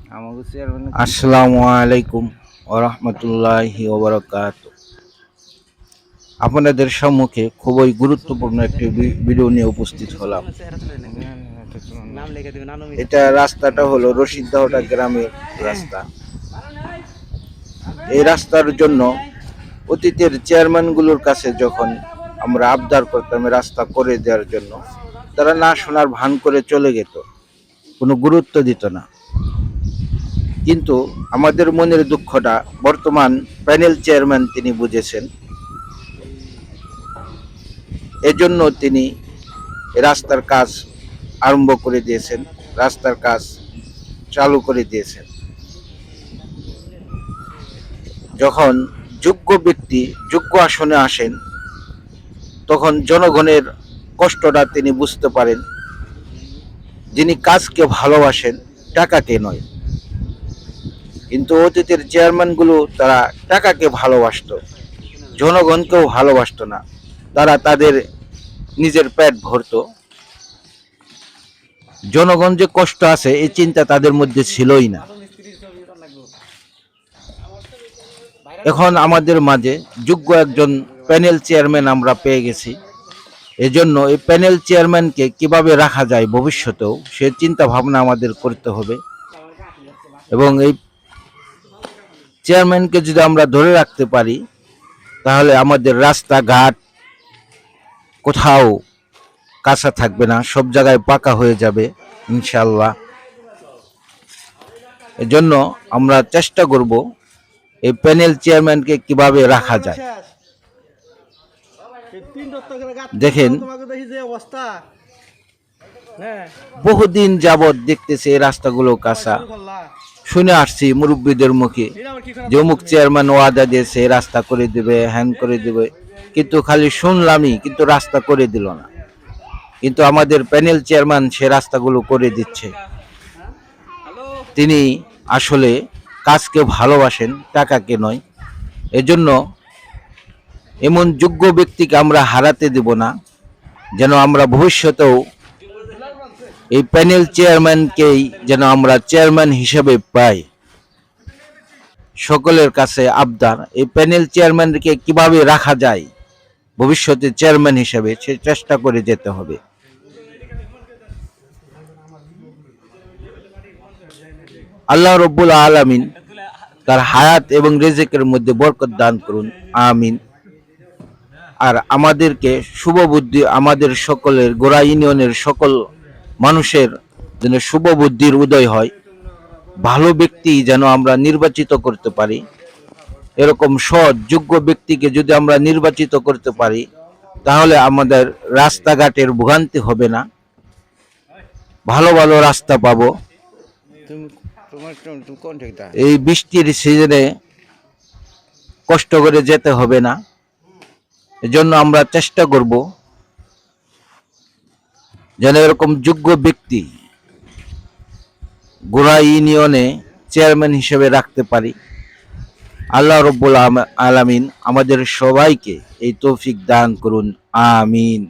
আসসালামু আলাইকুম ওয়া রাহমাতুল্লাহি ওয়া বারাকাতুহু। আপনাদের সম্মুখে খুবই গুরুত্বপূর্ণ একটি ভিডিও নিয়ে উপস্থিত হলাম। এটা রাস্তাটা হলো রশিদদাহটা গ্রামের রাস্তা। এই রাস্তার জন্য অতীতের চেয়ারম্যানগুলোর কাছে যখন আমরা আবদার করতাম রাস্তা করে দেওয়ার জন্য, তারা না শোনার ভান করে চলে যেত, কোনো গুরুত্ব দিত না। কিন্তু আমাদের মনের দুঃখটা বর্তমান প্যানেল চেয়ারম্যান তিনি বুঝেছেন, এজন্য তিনি রাস্তার কাজ আরম্ভ করে দিয়েছেন, রাস্তার কাজ চালু করে দিয়েছেন। যখন যোগ্য ব্যক্তি যোগ্য আসনে আসেন, তখন জনগণের কষ্টটা তিনি বুঝতে পারেন। যিনি কাজকে ভালোবাসেন, টাকাকে নয়। কিন্তু অতীতের চেয়ারম্যানগুলো তারা টাকাকে ভালোবাসতো, জনগণকেও ভালোবাসতো না। তারা তাদের নিজের পেট ভরত, জনগণ যে কষ্ট আছে এই চিন্তা তাদের মধ্যে ছিলই না। এখন আমাদের মাঝে যোগ্য একজন প্যানেল চেয়ারম্যান আমরা পেয়ে গেছি। এজন্য এই প্যানেল চেয়ারম্যানকে কিভাবে রাখা যায় ভবিষ্যতেও, সে চিন্তা ভাবনা আমাদের করতে হবে। এবং এই চেয়ারম্যানকে যদি আমরা ধরে রাখতে পারি, তাহলে আমাদের রাস্তাঘাট কোথাও কাঁচা থাকবে না, সব জায়গায় পাকা হয়ে যাবে ইনশাল্লাহ। এজন্য আমরা চেষ্টা করব এই প্যানেল চেয়ারম্যানকে কিভাবে রাখা যায়। দেখেন, বহুদিন যাবৎ দেখতেছি এই রাস্তাগুলো কাঁচা। শুনে আসছি মুরব্বীদের মুখে যে অমুক চেয়ারম্যান ওয়াদা দিয়েছে রাস্তা করে দেবে, হ্যান করে দেবে, কিন্তু খালি শুনলামই, কিন্তু রাস্তা করে দিল না। কিন্তু আমাদের প্যানেল চেয়ারম্যান সে রাস্তাগুলো করে দিচ্ছে। তিনি আসলে কাজকে ভালোবাসেন, টাকাকে নয়। এজন্য এমন যোগ্য ব্যক্তিকে আমরা হারাতে দেব না, যেন আমরা ভবিষ্যতেও এই প্যানেল চেয়ারম্যানকেই যেন আমরা চেয়ারম্যান হিসেবে পাই। সকলের কাছে আবদার, এই প্যানেল চেয়ারম্যানকে কিভাবে রাখা যায় ভবিষ্যতে চেয়ারম্যান হিসেবে, সে চেষ্টা করে যেতে হবে। আল্লাহ রব্বুল আলামিন তার হায়াত এবং রিজিকের মধ্যে বরকত দান করুন, আমিন। আর আমাদেরকে শুভ বুদ্ধি, আমাদের সকলের গোড়া ইউনিয়নের সকল মানুষের যেন শুভ বুদ্ধির উদয় হয়, ভালো ব্যক্তি যেন আমরা নির্বাচিত করতে পারি। এরকম সৎ যোগ্য ব্যক্তিকে যদি আমরা নির্বাচিত করতে পারি, তাহলে আমাদের রাস্তাঘাটের ভোগান্তি হবে না, ভালো ভালো রাস্তা পাবো। এই বৃষ্টির সিজনে কষ্ট করে যেতে হবে না। এজন্য আমরা চেষ্টা করব যেন এরকম যোগ্য ব্যক্তি গোড়া ইউনিয়নে চেয়ারম্যান হিসেবে রাখতে পারি। আল্লাহ রব্বুল আলামিন আমাদের সবাইকে এই তৌফিক দান করুন, আমিন।